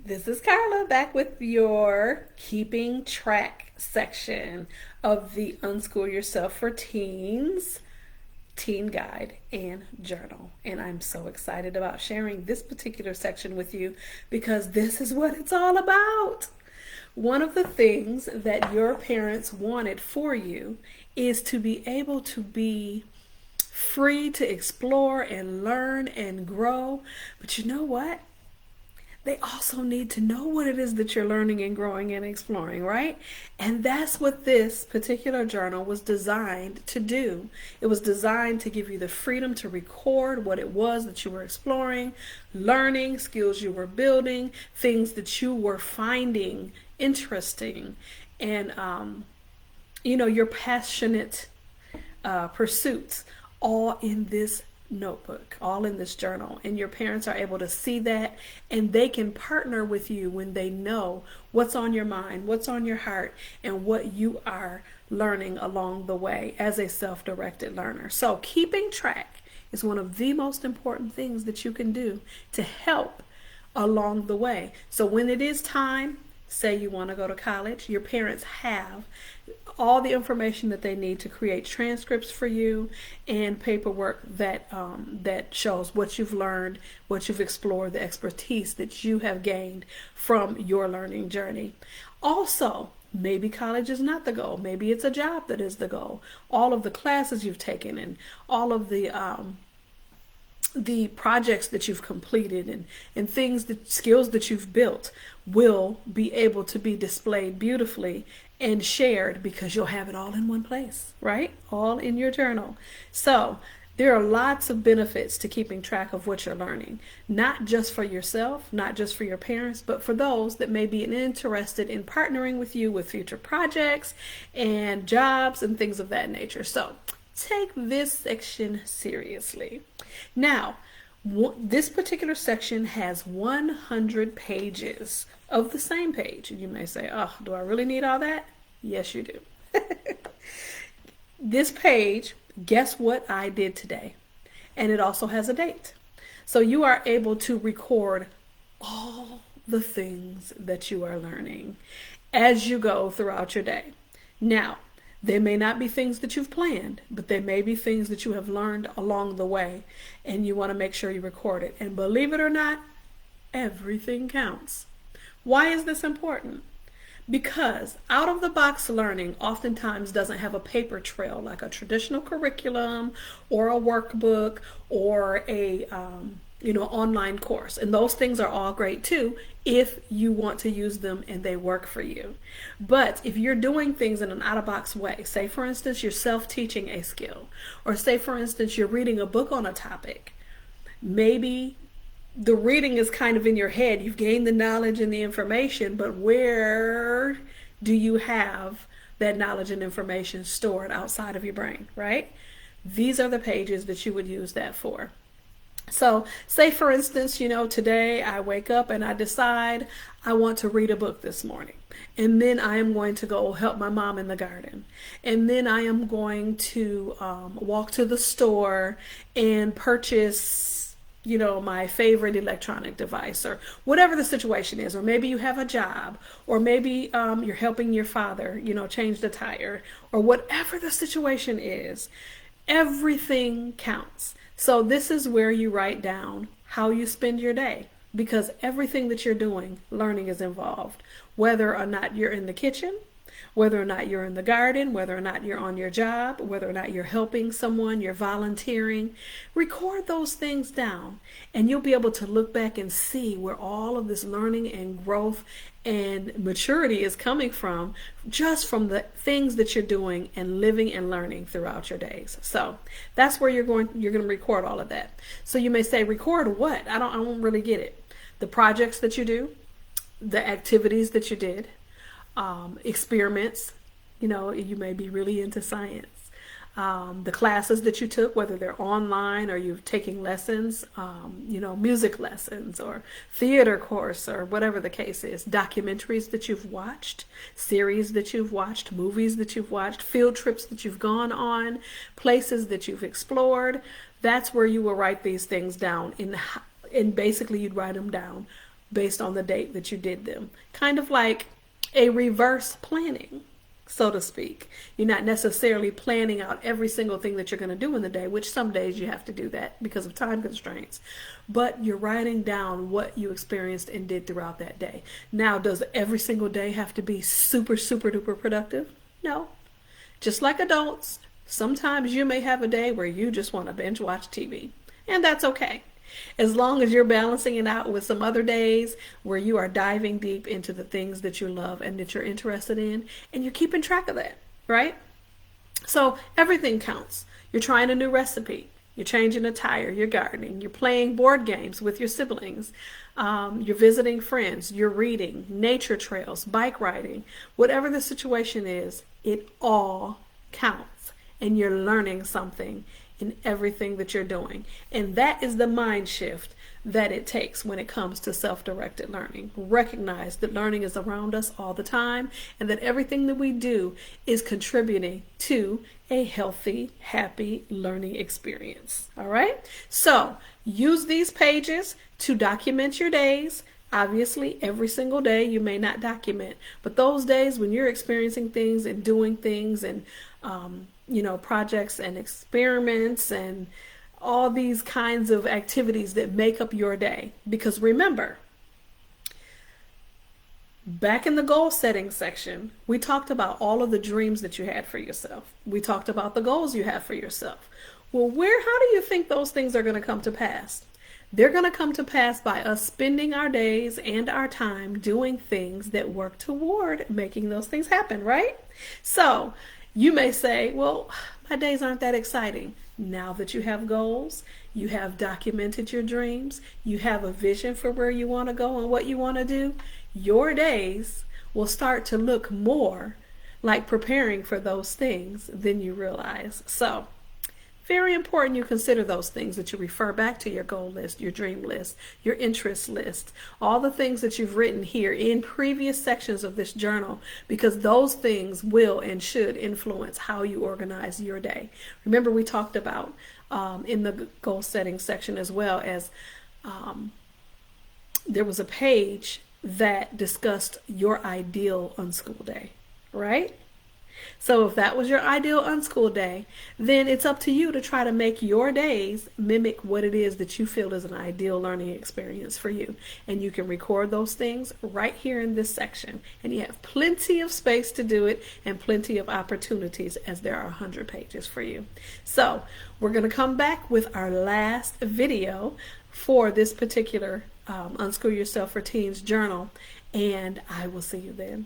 This is Carla back with your keeping track section of the Unschool Yourself for Teens teen guide and journal. And I'm so excited about sharing this particular section with you because this is what it's all about. One of the things that your parents wanted for you is to be able to be free to explore and learn and grow. But you know what? They also need to know what it is that you're learning and growing and exploring, right? And that's what this particular journal was designed to do. It was designed to give you the freedom to record what it was that you were exploring, learning, skills you were building, things that you were finding interesting, and your passionate pursuits, all in this notebook, all in this journal. And your parents are able to see that, and they can partner with you when they know what's on your mind, what's on your heart, and what you are learning along the way as a self-directed learner. So keeping track is one of the most important things that you can do to help along the way. So when it is time, say you want to go to college, your parents have all the information that they need to create transcripts for you and paperwork that shows what you've learned, what you've explored, the expertise that you have gained from your learning journey. Also, maybe college is not the goal. Maybe it's a job that is the goal. All of the classes you've taken and all of the projects that you've completed and things, that skills that you've built will be able to be displayed beautifully and shared because you'll have it all in one place, right? All in your journal. So there are lots of benefits to keeping track of what you're learning, not just for yourself, not just for your parents, but for those that may be interested in partnering with you with future projects and jobs and things of that nature. So take this section seriously. Now, this particular section has 100 pages of the same page. And you may say, oh, do I really need all that? Yes, you do. This page, guess what I did today? And it also has a date. So you are able to record all the things that you are learning as you go throughout your day. Now, they may not be things that you've planned, but they may be things that you have learned along the way, and you want to make sure you record it. And believe it or not, everything counts. Why is this important? Because out of the box learning oftentimes doesn't have a paper trail like a traditional curriculum or a workbook or a online course. And those things are all great too if you want to use them and they work for you. But if you're doing things in an out-of-box way, say for instance you're self-teaching a skill, or say for instance you're reading a book on a topic, maybe the reading is kind of in your head. You've gained the knowledge and the information, but where do you have that knowledge and information stored outside of your brain, right? These are the pages that you would use that for. So say for instance, today I wake up and I decide I want to read a book this morning. And then I am going to go help my mom in the garden. And then I am going to walk to the store and purchase my favorite electronic device, or whatever the situation is. Or maybe you have a job, or maybe you're helping your father, change the tire, or whatever the situation is. Everything counts. So this is where you write down how you spend your day, because everything that you're doing, learning is involved. Whether or not you're in the kitchen, whether or not you're in the garden, whether or not you're on your job, whether or not you're helping someone, you're volunteering, record those things down, and you'll be able to look back and see where all of this learning and growth and maturity is coming from, just from the things that you're doing and living and learning throughout your days. So that's where you're going to record all of that. So you may say, record what? I don't really get it. The projects that you do, the activities that you did, experiments, you may be really into science, the classes that you took, whether they're online or you're taking lessons, music lessons or theater course or whatever the case is, documentaries that you've watched, series that you've watched, movies that you've watched, field trips that you've gone on, places that you've explored. That's where you will write these things down and basically you'd write them down based on the date that you did them. Kind of like a reverse planning, so to speak. You're not necessarily planning out every single thing that you're going to do in the day, which some days you have to do that because of time constraints. But you're writing down what you experienced and did throughout that day. Now, does every single day have to be super, super duper productive? No. Just like adults, sometimes you may have a day where you just want to binge watch TV, and that's okay. As long as you're balancing it out with some other days where you are diving deep into the things that you love and that you're interested in, and you're keeping track of that, right? So everything counts. You're trying a new recipe. You're changing a tire. You're gardening. You're playing board games with your siblings. You're visiting friends. You're reading, nature trails, bike riding. Whatever the situation is, it all counts. And you're learning something in everything that you're doing. And that is the mind shift that it takes when it comes to self-directed learning. Recognize that learning is around us all the time, and that everything that we do is contributing to a healthy, happy learning experience. All right? So use these pages to document your days. Obviously, every single day you may not document, but those days when you're experiencing things and doing things and projects and experiments and all these kinds of activities that make up your day. Because remember, back in the goal setting section, we talked about all of the dreams that you had for yourself. We talked about the goals you have for yourself. Well, how do you think those things are going to come to pass? They're going to come to pass by us spending our days and our time doing things that work toward making those things happen, right? So you may say, well, my days aren't that exciting. Now that you have goals, you have documented your dreams, you have a vision for where you want to go and what you want to do, your days will start to look more like preparing for those things than you realize. So, very important you consider those things, that you refer back to your goal list, your dream list, your interest list, all the things that you've written here in previous sections of this journal, because those things will and should influence how you organize your day. Remember, we talked about in the goal setting section as well as there was a page that discussed your ideal unschool day, right? So if that was your ideal unschool day, then it's up to you to try to make your days mimic what it is that you feel is an ideal learning experience for you. And you can record those things right here in this section. And you have plenty of space to do it and plenty of opportunities, as there are 100 pages for you. So we're going to come back with our last video for this particular Unschool Yourself for Teens journal. And I will see you then.